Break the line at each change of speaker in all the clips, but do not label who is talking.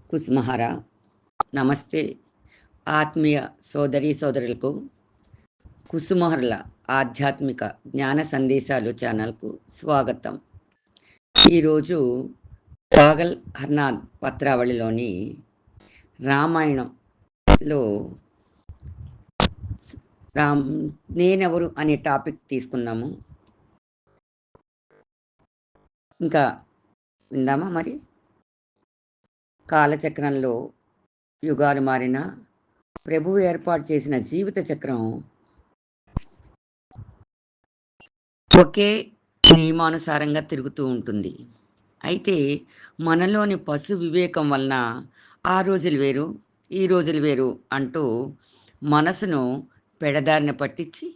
కుసుమహర నమస్తే. ఆత్మీయ సోదరీ సోదరులకు కుసుమహర్ల ఆధ్యాత్మిక జ్ఞాన సందేశాలు ఛానల్కు స్వాగతం. ఈరోజు పాగల్ హర్నాథ్ పత్రావళిలోని రామాయణంలో నేనెవరు అనే టాపిక్ తీసుకున్నాము. ఇంకా విందామా మరి? కాలచక్రంలో యుగాలు మారిన ప్రభువు ఏర్పాటు చేసిన జీవిత చక్రం ఒకే నియమానుసారంగా తిరుగుతూ ఉంటుంది. అయితే మనలోని పశు వివేకం వలన ఆ రోజులు వేరు, ఈ రోజులు వేరు అంటూ మనసును పెడదారిన పట్టించి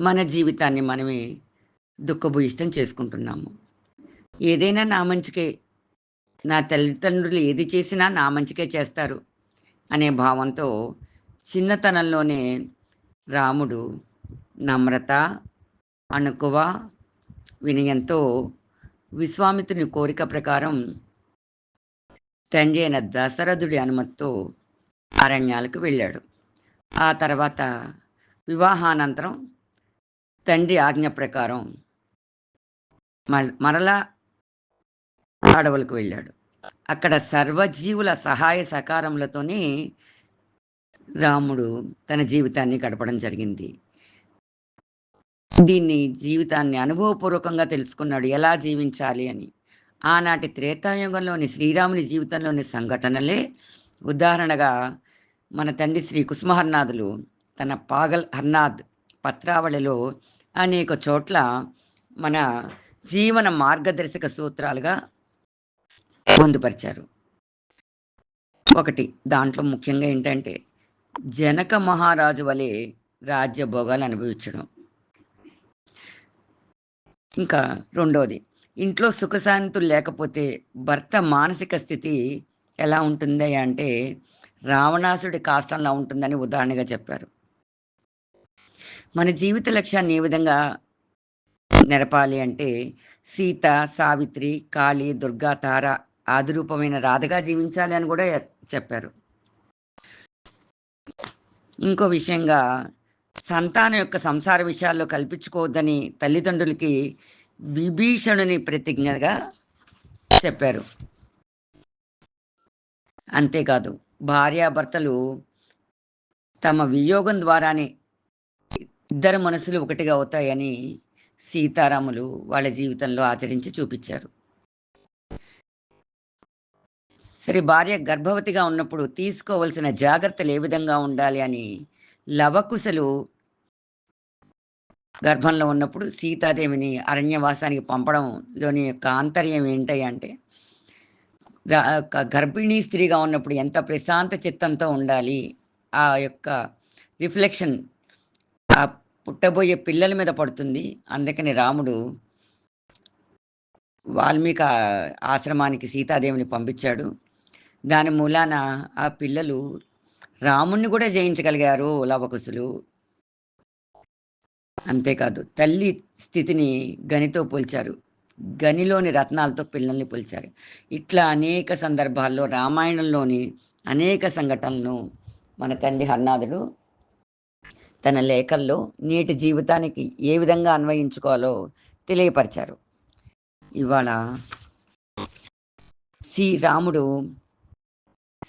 మన జీవితాన్ని మనమే దుఃఖభూయిష్టం చేసుకుంటున్నాము. ఏదైనా నా మంచికే, నా తల్లిదండ్రులు ఏది చేసినా నా మంచికే చేస్తారు అనే భావంతో చిన్నతనంలోనే రాముడు నమ్రత, అణకువ, వినయంతో విశ్వామిత్రుని కోరిక ప్రకారం తండ్రి అయిన దశరథుడి అనుమతితో అరణ్యాలకు వెళ్ళాడు. ఆ తర్వాత వివాహానంతరం తండ్రి ఆజ్ఞ ప్రకారం మరలా అడవులకు వెళ్ళాడు. అక్కడ సర్వజీవుల సహాయ సహకారములతోనే రాముడు తన జీవితాన్ని గడపడం జరిగింది. దీన్ని జీవితాన్ని అనుభవపూర్వకంగా తెలుసుకున్నాడు, ఎలా జీవించాలి అని. ఆనాటి త్రేతాయుగంలోని శ్రీరాముని జీవితంలోని సంఘటనలే ఉదాహరణగా మన తండ్రి శ్రీ కుసుమహర్నాథులు తన పాగల్ హర్నాథ్ పత్రావళిలో అనేక చోట్ల మన జీవన మార్గదర్శక సూత్రాలుగా పొందుపరిచారు. ఒకటి దాంట్లో ముఖ్యంగా ఏంటంటే జనక మహారాజు వలె రాజ్యభోగాలు అనుభవించడం. ఇంకా రెండోది, ఇంట్లో సుఖశాంతులు లేకపోతే భర్త మానసిక స్థితి ఎలా ఉంటుంది అంటే రావణాసుడి కాష్టంలా ఉంటుందని ఉదాహరణగా చెప్పారు. మన జీవిత లక్ష్యాన్ని ఏ విధంగా నెరపాలి అంటే సీత, సావిత్రి, కాళీ, దుర్గా, తార ఆదిరూపమైన రాధగా జీవించాలి అని కూడా చెప్పారు. ఇంకో విషయంగా సంతానం యొక్క సంసార విషయాల్లో కల్పించుకోవద్దని తల్లిదండ్రులకి విభీషణుని ప్రతిజ్ఞగా చెప్పారు. అంతేకాదు భార్యాభర్తలు తమ వియోగం ద్వారానే ఇద్దరు మనసులు ఒకటిగా అవుతాయని సీతారాములు వాళ్ళ జీవితంలో ఆచరించి చూపించారు. సరే, భార్య గర్భవతిగా ఉన్నప్పుడు తీసుకోవలసిన జాగ్రత్తలు ఏ విధంగా ఉండాలి అని లవకుశలు గర్భంలో ఉన్నప్పుడు సీతాదేవిని అరణ్యవాసానికి పంపడంలోని యొక్క ఆంతర్యం ఏంటి అంటే గర్భిణీ స్త్రీగా ఉన్నప్పుడు ఎంత ప్రశాంత చిత్తంతో ఉండాలి, ఆ యొక్క రిఫ్లెక్షన్ ఆ పుట్టబోయే పిల్లల మీద పడుతుంది. అందుకని రాముడు వాల్మీకి ఆశ్రమానికి సీతాదేవిని పంపించాడు. దాని మూలాన ఆ పిల్లలు రాముణ్ణి కూడా జయించగలిగారు లవకుశులు. అంతేకాదు తల్లి స్థితిని గనితో పోల్చారు, గనిలోని రత్నాలతో పిల్లల్ని పోల్చారు. ఇట్లా అనేక సందర్భాల్లో రామాయణంలోని అనేక సంఘటనలను మన తండ్రి హర్నాథుడు తన లేఖల్లో నేటి జీవితానికి ఏ విధంగా అన్వయించుకోవాలో తెలియపరిచారు. ఇవాళ రాముడు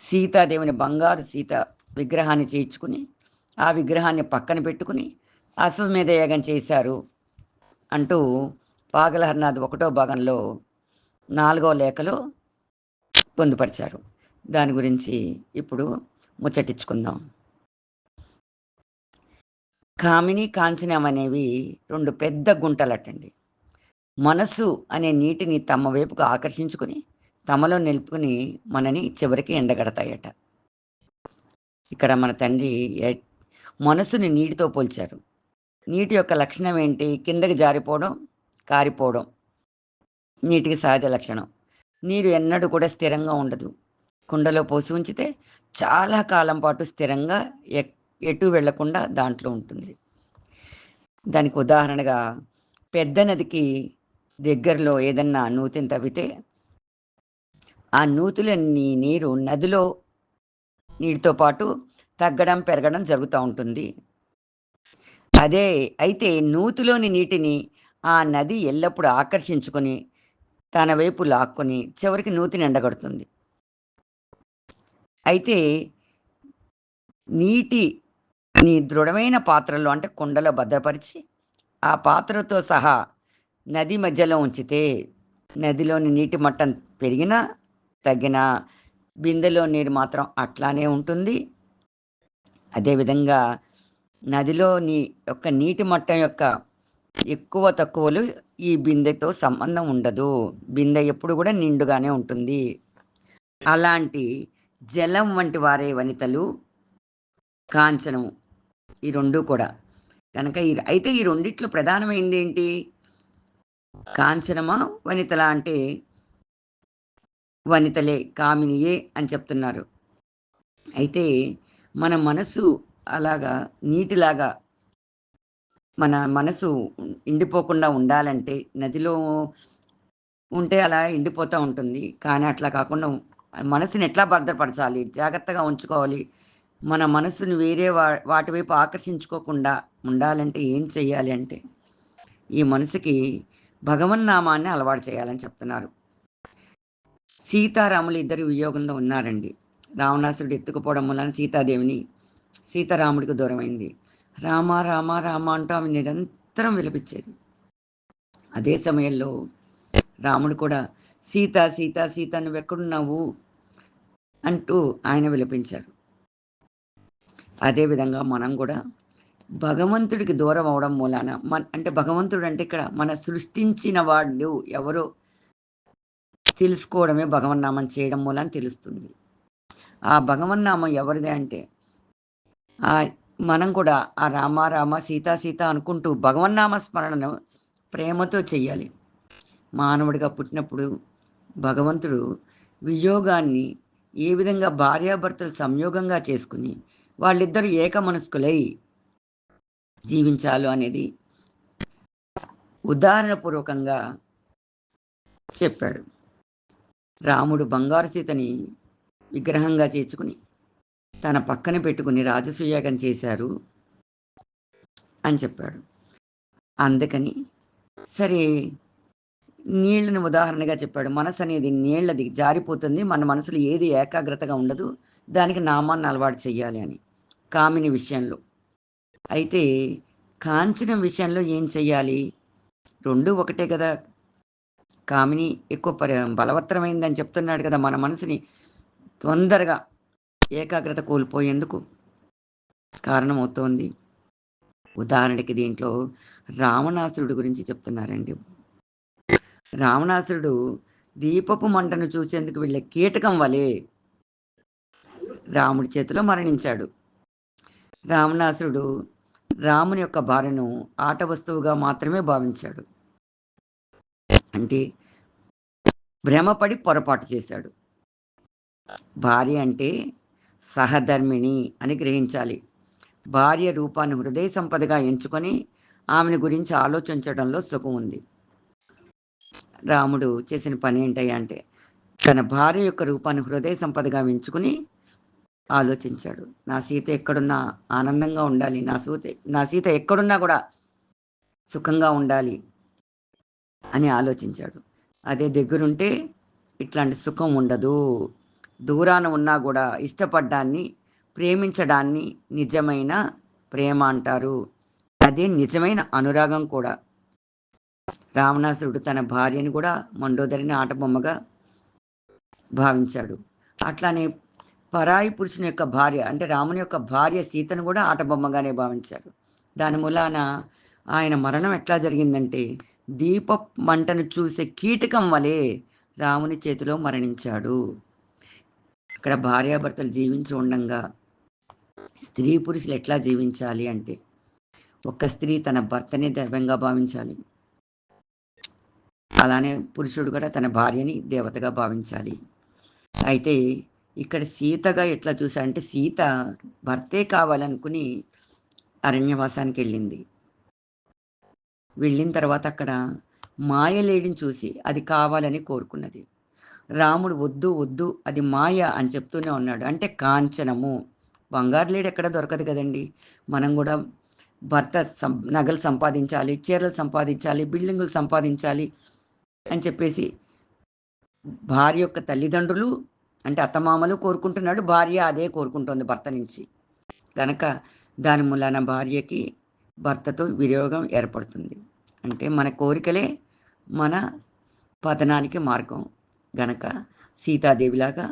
సీతాదేవిని బంగారు సీత విగ్రహాన్ని చేయించుకుని ఆ విగ్రహాన్ని పక్కన పెట్టుకుని అశ్వమేధ యాగం చేశారు అంటూ పాగల్ హర్నాథ్ 1వ భాగంలో 4వ లేఖలో పొందుపరిచారు. దాని గురించి ఇప్పుడు ముచ్చటించుకుందాం. కామిని, కాంచనం అనేవి 2 పెద్ద గుంటలటండి. మనస్సు అనే నీటిని తమ వైపుకు ఆకర్షించుకుని తమలో నిలుపుకుని మనని చివరికి ఎండగడతాయట. ఇక్కడ మన తండ్రి మనస్సుని నీటితో పోల్చారు. నీటి యొక్క లక్షణం ఏంటి? కిందకి జారిపోవడం, కారిపోవడం నీటికి సహజ లక్షణం. నీరు ఎన్నడూ కూడా స్థిరంగా ఉండదు. కుండలో పోసి ఉంచితే చాలా కాలం పాటు స్థిరంగా ఎటు వెళ్లకుండా దాంట్లో ఉంటుంది. దానికి ఉదాహరణగా పెద్ద నదికి దగ్గరలో ఏదన్నా నూతిని తవ్వితే ఆ నూతిలోని నీరు నదిలో నీటితో పాటు తగ్గడం, పెరగడం జరుగుతా ఉంటుంది. అదే అయితే నూతిలోని నీటిని ఆ నది ఎల్లప్పుడూ ఆకర్షించుకొని, తన వైపు లాక్కొని చివరికి నూతిని ఎండగడుతుంది. అయితే నీటిని దృఢమైన పాత్రలో అంటే కుండలో భద్రపరిచి, ఆ పాత్రతో సహా నది మధ్యలో ఉంచితే, నదిలోని నీటి మట్టం పెరిగినా, తగ్గినా బిందెలో నీరు మాత్రం అట్లానే ఉంటుంది. అదేవిధంగా నదిలోని యొక్క నీటి మట్టం యొక్క ఎక్కువ తక్కువలు ఈ బిందెతో సంబంధం ఉండదు. బిందె ఎప్పుడు గూడా నిండుగానే ఉంటుంది. అలాంటి జలం వంటి వారే వనితలు, కాంచనము ఈ 2 కూడా. కనుక అయితే ఈ రెండిట్లో ప్రధానమైనదేంటి? కాంచనమా? వనితలా? అంటే వనితలే, కామినియే అని చెప్తున్నారు. అయితే మన మనసు అలాగా నీటిలాగా మన మనసు ఎండిపోకుండా ఉండాలంటే నదిలో ఉంటే అలా ఎండిపోతా ఉంటుంది. కానీ అట్లా కాకుండా మనసుని ఎట్లా భద్రపరచాలి? జాగ్రత్తగా ఉంచుకోవాలి. మన మనసుని వేరే వాటి వైపు ఆకర్షించుకోకుండా ఉండాలంటే ఏం చేయాలి అంటే, ఈ మనసుకి భగవన్నామాన్ని అలవాటు చేయాలని చెప్తున్నారు. సీతారాములు ఇద్దరు వియోగంలో ఉన్నారండి. రావణాసురుడు ఎత్తుకుపోవడం వలన సీతారాముడికి దూరమైంది. రామ రామ రామ అంటూ ఆమె నిరంతరం విలపించేది. అదే సమయంలో రాముడు కూడా సీత సీత సీత నువ్వెక్కడున్నావు అంటూ ఆయన విలపించారు. అదేవిధంగా మనం కూడా భగవంతుడికి దూరం అవ్వడం మూలాన అంటే భగవంతుడు అంటే ఇక్కడ మన సృష్టించిన వాడు ఎవరో తెలుసుకోవడమే భగవన్నామం చేయడం మూలాన తెలుస్తుంది. ఆ భగవన్నామం ఎవరిది అంటే ఆహ్, మనం కూడా ఆ రామ రామ సీత సీత అనుకుంటూ భగవన్నామ స్మరణను ప్రేమతో చెయ్యాలి. మానవుడిగా పుట్టినప్పుడు భగవంతుడు వియోగాన్ని ఏ విధంగా భార్యాభర్తలు సంయోగంగా చేసుకుని వాళ్ళిద్దరూ ఏకమనస్కులై జీవించాలో అనేది ఉదాహరణపూర్వకంగా చెప్పాడు. రాముడు బంగారు సీతని విగ్రహంగా చేర్చుకుని తన పక్కన పెట్టుకుని రాజసూయాగం చేశారు అని చెప్పాడు. అందుకని సరే నీళ్ళని ఉదాహరణగా చెప్పాడు. మనసనేది నీళ్ళది జారిపోతుంది. మన మనసులో ఏది ఏకాగ్రతగా ఉండదు. దానికి నామాన్ని అలవాటు చెయ్యాలి అని. కామిని విషయంలో. అయితే కాంచనం విషయంలో ఏం చెయ్యాలి? 2 ఒకటే గదా! కామిని ఎక్కువ బలవత్తరమైందని చెప్తున్నాడు కదా! మన మనసుని తొందరగా ఏకాగ్రత కోల్పోయేందుకు కారణమవుతోంది. ఉదాహరణకి దీంట్లో రావణాసురుడి గురించి చెప్తున్నారండి. రావణాసురుడు దీపపు మంటను చూసేందుకు వెళ్ళే కీటకం వలె రాముడి చేతిలో మరణించాడు. రావణాసురుడు రాముని యొక్క భార్యను ఆట వస్తువుగా మాత్రమే భావించాడు. అంటే భ్రమపడి పొరపాటు చేశాడు. భార్య అంటే సహధర్మిణి అని గ్రహించాలి. భార్య రూపాన్ని హృదయ సంపదగా ఎంచుకొని ఆమెను గురించి ఆలోచించడంలో సుఖం ఉంది. రాముడు చేసిన పని ఏంటయ్యా అంటే తన భార్య యొక్క రూపాన్ని హృదయ సంపదగా ఎంచుకుని ఆలోచించాడు. నా సీత ఎక్కడున్నా ఆనందంగా ఉండాలి. నా సీత ఎక్కడున్నా కూడా సుఖంగా ఉండాలి అని ఆలోచించాడు. అదే దగ్గరుంటే ఇట్లాంటి సుఖం ఉండదు. దూరాన ఉన్నా గూడా ఇష్టపడ్డాన్ని, ప్రేమించడాన్ని నిజమైన ప్రేమ అంటారు. అదే నిజమైన అనురాగం కూడా. రావణాసురుడు తన భార్యని గూడా మండోదరిని ఆటబొమ్మగా భావించాడు. అట్లానే పరాయి పురుషుని యొక్క భార్య అంటే రాముని యొక్క భార్య సీతను గూడా ఆటబొమ్మగానే భావించారు. దాని మూలాన ఆయన మరణం ఎట్లా జరిగిందంటే దీపపు మంటను చూసే కీటకం వలె రాముని చేతిలో మరణించాడు. ఇక్కడ భార్యాభర్తలు జీవించి ఉండంగా స్త్రీ పురుషులు ఎట్లా జీవించాలి అంటే ఒక స్త్రీ తన భర్తనే దైవంగా భావించాలి. అలానే పురుషుడు కూడా తన భార్యని దేవతగా భావించాలి. అయితే ఇక్కడ సీతగా ఎట్లా చూసారంటే సీత భర్తే కావాలనుకుని అరణ్యవాసానికెళ్ళింది. వెళ్ళిన తర్వాత అక్కడ మాయలేడిని చూసి అది కావాలని కోరుకున్నది. రాముడు వద్దు, వద్దు అది మాయ అని చెప్తూనే ఉన్నాడు. అంటే కాంచనము. బంగారు లేడెక్కడ దొరకదు కదండీ! మనం గూడా భర్త నగలు సంపాదించాలి, చీరలు సంపాదించాలి, బిల్డింగులు సంపాదించాలి అని చెప్పేసి భార్య యొక్క తల్లిదండ్రులు అంటే అత్తమామలు కోరుకుంటున్నాడు. భార్య అదే కోరుకుంటోంది భర్త నుంచి. గనక దాని మూలాన భార్యకి భర్తతో వియోగం ఏర్పడుతుంది. అంటే మన కోరికలే మన పతనానికి మార్గం. గనక సీతాదేవిలాగా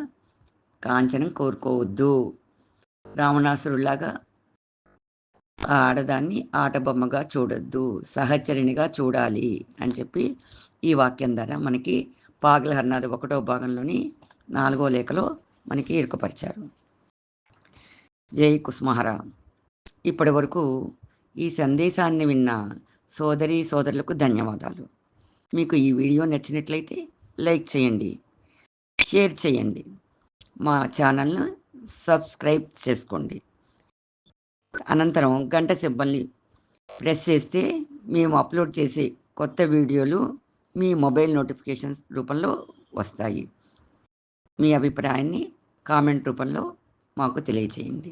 కాంచనం కోరుకోవద్దు. రావణాసురుడిలాగా ఆ ఆడదాన్ని ఆటబొమ్మగా చూడొద్దు. సహచరిణిగా చూడాలి అని చెప్పి ఈ వాక్యం ద్వారా మనకి పాగల హరినాథ 1వ భాగంలోని 4వ లేఖలో మనకి ఇరుకపరిచారు. జై కుసుమహర. ఇప్పటి వరకు ఈ సందేశాన్ని విన్న సోదరీ సోదరులకు ధన్యవాదాలు. మీకు ఈ వీడియో నచ్చినట్లయితే లైక్ చేయండి, షేర్ చేయండి, మా ఛానల్ను సబ్స్క్రైబ్ చేసుకోండి. అనంతరం గంట సింబల్ని ప్రెస్ చేస్తే మేము అప్లోడ్ చేసే కొత్త వీడియోలు మీ మొబైల్ నోటిఫికేషన్స్ రూపంలో వస్తాయి. మీ అభిప్రాయాన్ని కామెంట్ రూపంలో మాకు తెలియచేయండి.